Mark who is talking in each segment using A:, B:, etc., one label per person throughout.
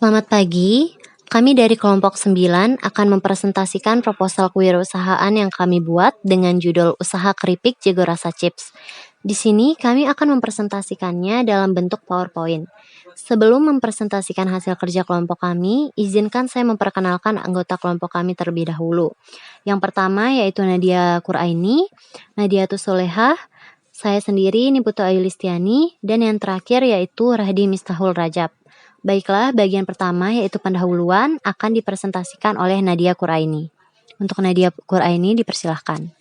A: Selamat pagi, kami dari kelompok 9 akan mempresentasikan proposal kewirausahaan yang kami buat dengan judul Usaha Keripik Jago Rasa Chips. Di sini kami akan mempresentasikannya dalam bentuk PowerPoint. Sebelum mempresentasikan hasil kerja kelompok kami, izinkan saya memperkenalkan anggota kelompok kami terlebih dahulu. Yang pertama yaitu Nadia Quraini, Nadia Solehah, saya sendiri Niputu Ayu Listiani, dan yang terakhir yaitu Rahdi Mistahul Rajab. Baiklah, bagian pertama yaitu pendahuluan akan dipresentasikan oleh Nadia Quraini. Untuk Nadia Quraini dipersilahkan.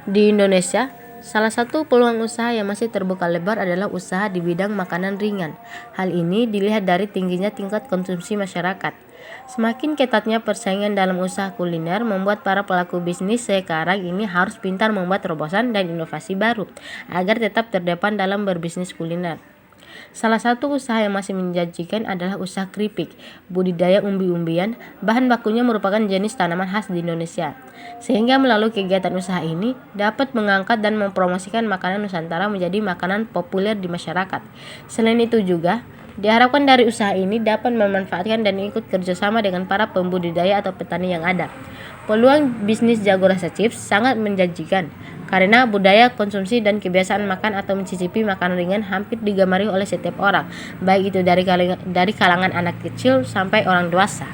B: Di Indonesia, salah satu peluang usaha yang masih terbuka lebar adalah usaha di bidang makanan ringan. Hal ini dilihat dari tingginya tingkat konsumsi masyarakat. Semakin ketatnya persaingan dalam usaha kuliner membuat para pelaku bisnis sekarang ini harus pintar membuat terobosan dan inovasi baru agar tetap terdepan dalam berbisnis kuliner. Salah satu usaha yang masih menjanjikan adalah usaha keripik, budidaya umbi-umbian. Bahan bakunya merupakan jenis tanaman khas di Indonesia, sehingga melalui kegiatan usaha ini dapat mengangkat dan mempromosikan makanan Nusantara menjadi makanan populer di masyarakat. Selain itu juga, diharapkan dari usaha ini dapat memanfaatkan dan ikut kerjasama dengan para pembudidaya atau petani yang ada. Peluang bisnis Jago Rasa Chips sangat menjanjikan karena budaya konsumsi dan kebiasaan makan atau mencicipi makanan ringan hampir digemari oleh setiap orang, baik itu dari kalangan anak kecil sampai orang dewasa.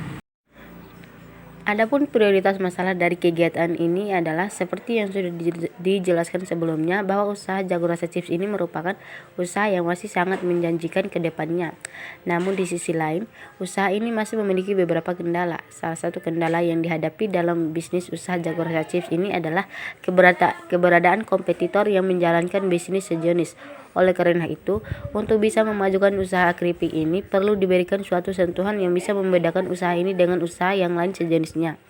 B: Adapun prioritas masalah dari kegiatan ini adalah seperti yang sudah dijelaskan sebelumnya, bahwa usaha Jago Rasa Chips ini merupakan usaha yang masih sangat menjanjikan ke depannya. Namun di sisi lain, usaha ini masih memiliki beberapa kendala. Salah satu kendala yang dihadapi dalam bisnis usaha Jago Rasa Chips ini adalah keberadaan kompetitor yang menjalankan bisnis sejenis. Oleh karena itu, untuk bisa memajukan usaha keripik ini perlu diberikan suatu sentuhan yang bisa membedakan usaha ini dengan usaha yang lain sejenisnya.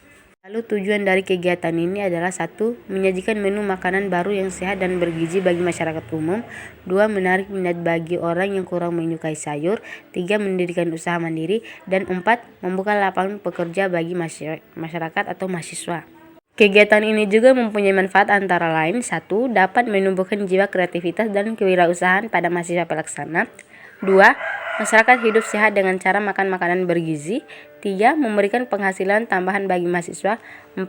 B: Lalu tujuan dari kegiatan ini adalah 1. Menyajikan menu makanan baru yang sehat dan bergizi bagi masyarakat umum. 2. Menarik minat bagi orang yang kurang menyukai sayur. 3. Mendirikan usaha mandiri. Dan 4. Membuka lapangan pekerja bagi masyarakat atau mahasiswa. Kegiatan ini juga mempunyai manfaat antara lain: 1. Dapat menumbuhkan jiwa kreativitas dan kewirausahaan pada mahasiswa pelaksana. 2. Masyarakat hidup sehat dengan cara makan makanan bergizi. 3. Memberikan penghasilan tambahan bagi mahasiswa. 4.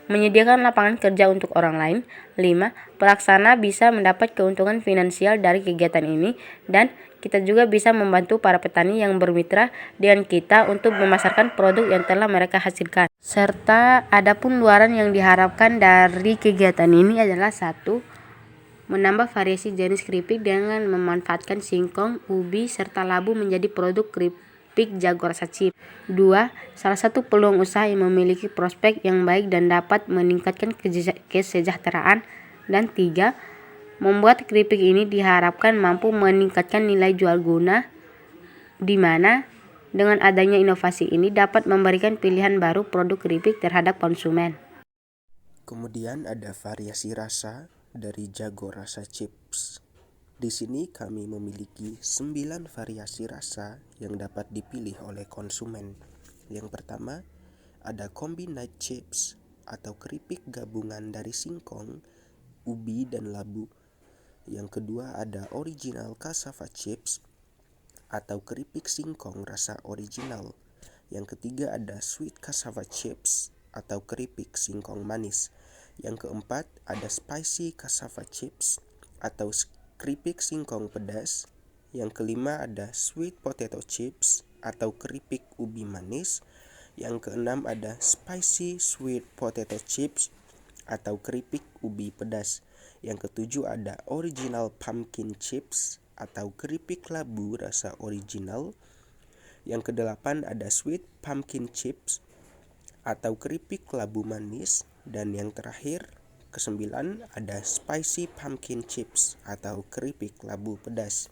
B: Menyediakan lapangan kerja untuk orang lain. 5. Pelaksana bisa mendapat keuntungan finansial dari kegiatan ini. Dan kita juga bisa membantu para petani yang bermitra dengan kita untuk memasarkan produk yang telah mereka hasilkan. Serta adapun luaran yang diharapkan dari kegiatan ini adalah: 1. Menambah variasi jenis keripik dengan memanfaatkan singkong, ubi, serta labu menjadi produk keripik Jago Rasa Chips. 2. Salah satu peluang usaha yang memiliki prospek yang baik dan dapat meningkatkan kesejahteraan. Dan 3. Membuat keripik ini diharapkan mampu meningkatkan nilai jual guna, di mana dengan adanya inovasi ini dapat memberikan pilihan baru produk keripik terhadap konsumen.
C: Kemudian ada variasi rasa dari Jago Rasa Chips. Di sini kami memiliki 9 variasi rasa yang dapat dipilih oleh konsumen. Yang pertama, ada combined chips atau keripik gabungan dari singkong, ubi, dan labu. Yang kedua, ada original cassava chips atau keripik singkong rasa original. Yang ketiga, ada sweet cassava chips atau keripik singkong manis. Yang keempat, ada spicy cassava chips atau keripik singkong pedas. Yang kelima, ada sweet potato chips atau keripik ubi manis. Yang keenam, ada spicy sweet potato chips atau keripik ubi pedas. Yang ketujuh, ada original pumpkin chips atau keripik labu rasa original. Yang kedelapan, ada sweet pumpkin chips atau keripik labu manis. Dan yang terakhir, kesembilan, ada spicy pumpkin chips atau keripik labu pedas.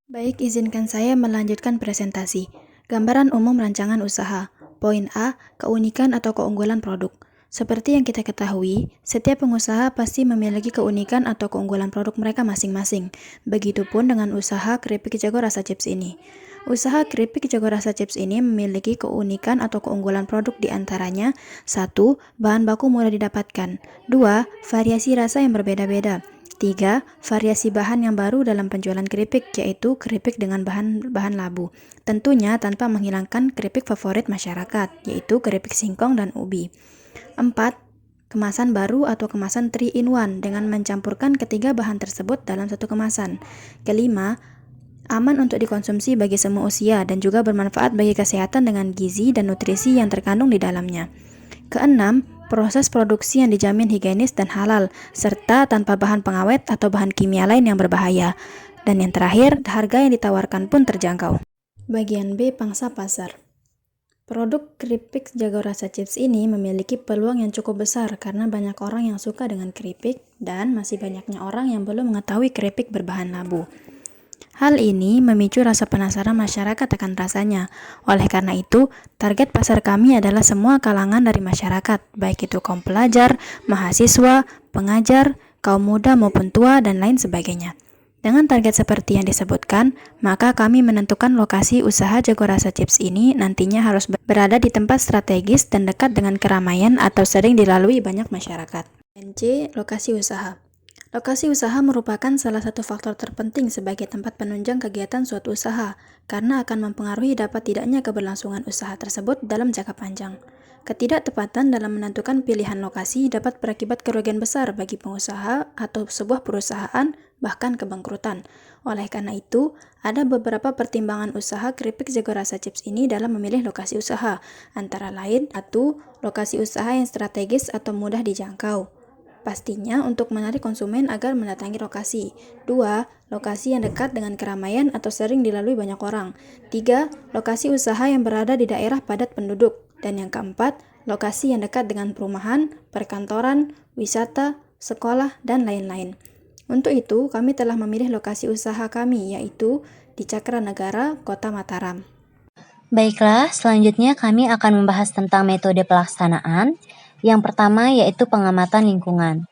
D: Baik, izinkan saya melanjutkan presentasi. Gambaran umum rancangan usaha. Poin A, keunikan atau keunggulan produk. Seperti yang kita ketahui, setiap pengusaha pasti memiliki keunikan atau keunggulan produk mereka masing-masing. Begitupun dengan usaha keripik Jago Rasa Chips ini. Usaha keripik Jago Rasa Chips ini memiliki keunikan atau keunggulan produk diantaranya: 1. Bahan baku mudah didapatkan. 2. Variasi rasa yang berbeda-beda. 3. Variasi bahan yang baru dalam penjualan keripik, yaitu keripik dengan bahan labu. Tentunya tanpa menghilangkan keripik favorit masyarakat, yaitu keripik singkong dan ubi. 4. Kemasan baru atau kemasan 3-in-1 dengan mencampurkan ketiga bahan tersebut dalam satu kemasan. Kelima, aman untuk dikonsumsi bagi semua usia dan juga bermanfaat bagi kesehatan dengan gizi dan nutrisi yang terkandung di dalamnya. Keenam, proses produksi yang dijamin higienis dan halal, serta tanpa bahan pengawet atau bahan kimia lain yang berbahaya. Dan yang terakhir, harga yang ditawarkan pun terjangkau. Bagian B, pangsa pasar. Produk keripik Jago Rasa Chips ini memiliki peluang yang cukup besar karena banyak orang yang suka dengan keripik dan masih banyaknya orang yang belum mengetahui keripik berbahan labu. Hal ini memicu rasa penasaran masyarakat akan rasanya. Oleh karena itu, target pasar kami adalah semua kalangan dari masyarakat, baik itu kaum pelajar, mahasiswa, pengajar, kaum muda maupun tua, dan lain sebagainya. Dengan target seperti yang disebutkan, maka kami menentukan lokasi usaha Jago Rasa Chips ini nantinya harus berada di tempat strategis dan dekat dengan keramaian atau sering dilalui banyak masyarakat. C. Lokasi usaha. Lokasi usaha merupakan salah satu faktor terpenting sebagai tempat penunjang kegiatan suatu usaha, karena akan mempengaruhi dapat tidaknya keberlangsungan usaha tersebut dalam jangka panjang. Ketidaktepatan dalam menentukan pilihan lokasi dapat berakibat kerugian besar bagi pengusaha atau sebuah perusahaan, bahkan kebangkrutan. Oleh karena itu, ada beberapa pertimbangan usaha keripik Jago Rasa Chips ini dalam memilih lokasi usaha, antara lain 1. Lokasi usaha yang strategis atau mudah dijangkau. Pastinya untuk menarik konsumen agar mendatangi lokasi. 2. Lokasi yang dekat dengan keramaian atau sering dilalui banyak orang. 3. Lokasi usaha yang berada di daerah padat penduduk. Dan yang keempat, lokasi yang dekat dengan perumahan, perkantoran, wisata, sekolah, dan lain-lain. Untuk itu, kami telah memilih lokasi usaha kami, yaitu di Cakranagara, Kota Mataram.
A: Baiklah, selanjutnya kami akan membahas tentang metode pelaksanaan. Yang pertama yaitu pengamatan lingkungan.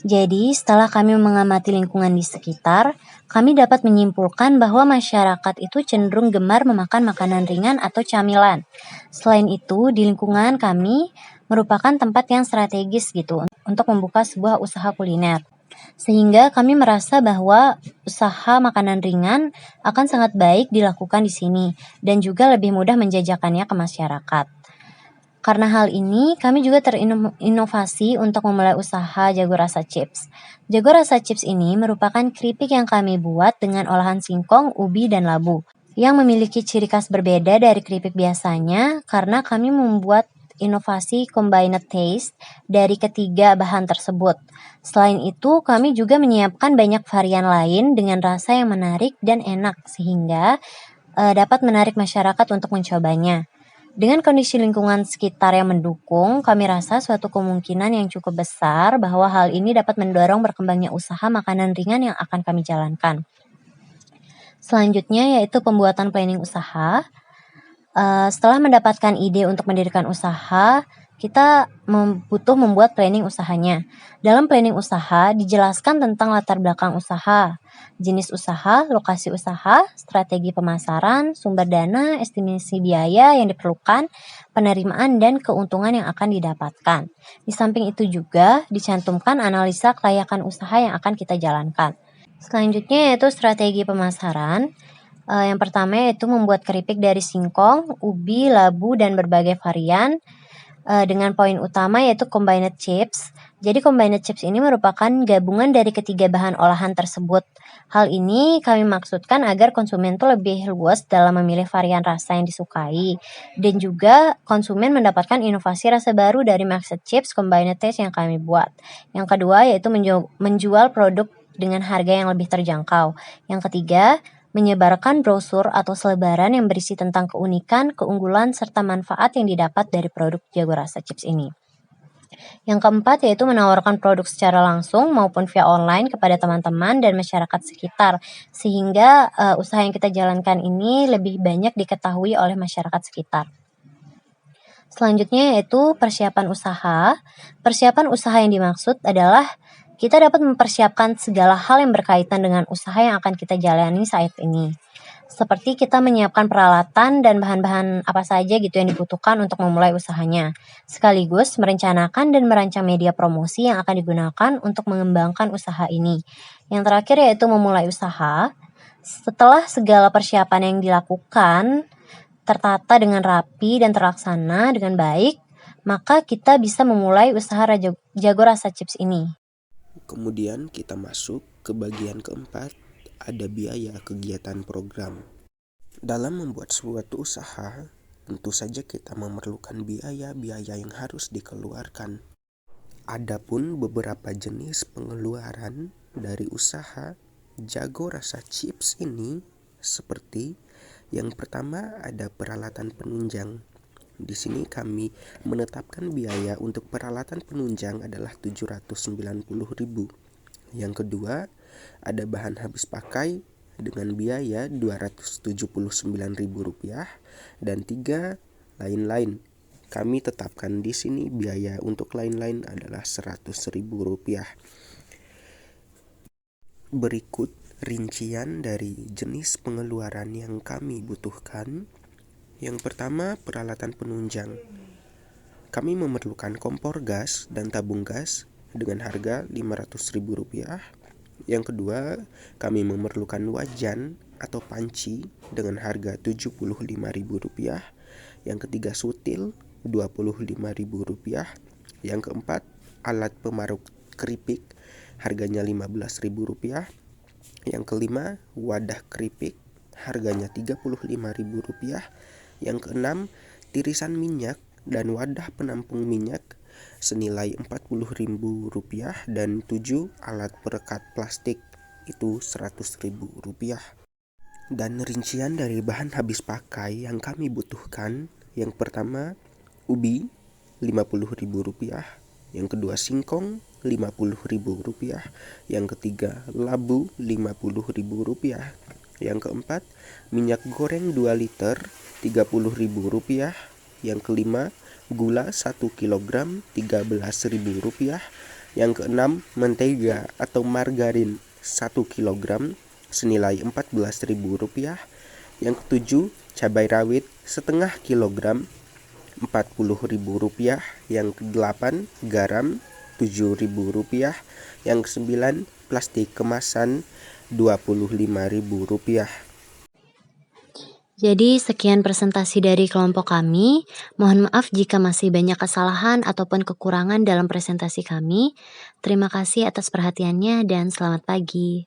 A: Jadi, setelah kami mengamati lingkungan di sekitar, kami dapat menyimpulkan bahwa masyarakat itu cenderung gemar memakan makanan ringan atau camilan. Selain itu, di lingkungan kami merupakan tempat yang strategis gitu untuk membuka sebuah usaha kuliner. Sehingga kami merasa bahwa usaha makanan ringan akan sangat baik dilakukan di sini dan juga lebih mudah menjajakannya ke masyarakat. Karena hal ini, kami juga terinovasi untuk memulai usaha Jago Rasa Chips. Jago Rasa Chips ini merupakan keripik yang kami buat dengan olahan singkong, ubi, dan labu, yang memiliki ciri khas berbeda dari keripik biasanya karena kami membuat inovasi combined taste dari ketiga bahan tersebut. Selain itu, kami juga menyiapkan banyak varian lain dengan rasa yang menarik dan enak, sehingga dapat menarik masyarakat untuk mencobanya. Dengan kondisi lingkungan sekitar yang mendukung, kami rasa suatu kemungkinan yang cukup besar bahwa hal ini dapat mendorong berkembangnya usaha makanan ringan yang akan kami jalankan. Selanjutnya yaitu pembuatan planning usaha. Setelah mendapatkan ide untuk mendirikan usaha, kita butuh membuat planning usahanya. Dalam planning usaha dijelaskan tentang latar belakang usaha, jenis usaha, lokasi usaha, strategi pemasaran, sumber dana, estimasi biaya yang diperlukan, penerimaan dan keuntungan yang akan didapatkan. Di samping itu juga dicantumkan analisa kelayakan usaha yang akan kita jalankan. Selanjutnya yaitu strategi pemasaran. Yang pertama yaitu membuat keripik dari singkong, ubi, labu, dan berbagai varian. Dengan poin utama yaitu combined chips. Jadi combined chips ini merupakan gabungan dari ketiga bahan olahan tersebut. Hal ini kami maksudkan agar konsumen tuh lebih luas dalam memilih varian rasa yang disukai. Dan juga konsumen mendapatkan inovasi rasa baru dari mixed chips combined taste yang kami buat. Yang kedua yaitu menjual produk dengan harga yang lebih terjangkau. Yang ketiga, menyebarkan brosur atau selebaran yang berisi tentang keunikan, keunggulan, serta manfaat yang didapat dari produk Jago Rasa Chips ini. Yang keempat yaitu menawarkan produk secara langsung maupun via online kepada teman-teman dan masyarakat sekitar, sehingga usaha yang kita jalankan ini lebih banyak diketahui oleh masyarakat sekitar. Selanjutnya yaitu persiapan usaha. Persiapan usaha yang dimaksud adalah kita dapat mempersiapkan segala hal yang berkaitan dengan usaha yang akan kita jalani saat ini. seperti kita menyiapkan peralatan dan bahan-bahan apa saja gitu yang dibutuhkan untuk memulai usahanya, sekaligus merencanakan dan merancang media promosi yang akan digunakan untuk mengembangkan usaha ini. Yang terakhir yaitu memulai usaha. Setelah segala persiapan yang dilakukan tertata dengan rapi dan terlaksana dengan baik, maka kita bisa memulai usaha Jago Rasa Chips ini.
C: Kemudian kita masuk ke bagian keempat, ada biaya kegiatan program. Dalam membuat suatu usaha, tentu saja kita memerlukan biaya-biaya yang harus dikeluarkan. Adapun beberapa jenis pengeluaran dari usaha Jago Rasa Chips ini seperti yang pertama ada peralatan penunjang. Di sini kami menetapkan biaya untuk peralatan penunjang adalah 790.000. Yang kedua, ada bahan habis pakai dengan biaya Rp279.000 dan 3 lain-lain. Kami tetapkan di sini biaya untuk lain-lain adalah Rp100.000. Berikut rincian dari jenis pengeluaran yang kami butuhkan. Yang pertama, peralatan penunjang. Kami memerlukan kompor gas dan tabung gas dengan harga Rp500.000. Yang kedua, kami memerlukan wajan atau panci dengan harga Rp75.000. Yang ketiga, sutil Rp25.000. Yang keempat, alat pemarut keripik harganya Rp15.000. Yang kelima, wadah keripik harganya Rp35.000. Yang keenam, tirisan minyak dan wadah penampung minyak senilai Rp40.000 dan 7 alat perekat plastik itu Rp100.000. Dan rincian dari bahan habis pakai yang kami butuhkan, yang pertama ubi Rp50.000, yang kedua singkong Rp50.000, yang ketiga labu Rp50.000, yang keempat minyak goreng 2 liter Rp30.000, yang kelima gula 1 kg Rp13.000, yang keenam mentega atau margarin 1 kg senilai Rp14.000, yang ketujuh cabai rawit setengah kilogram Rp40.000, yang kedelapan garam Rp7.000, yang kesembilan plastik kemasan Rp25.000.
A: Jadi sekian presentasi dari kelompok kami. Mohon maaf jika masih banyak kesalahan ataupun kekurangan dalam presentasi kami. Terima kasih atas perhatiannya dan selamat pagi.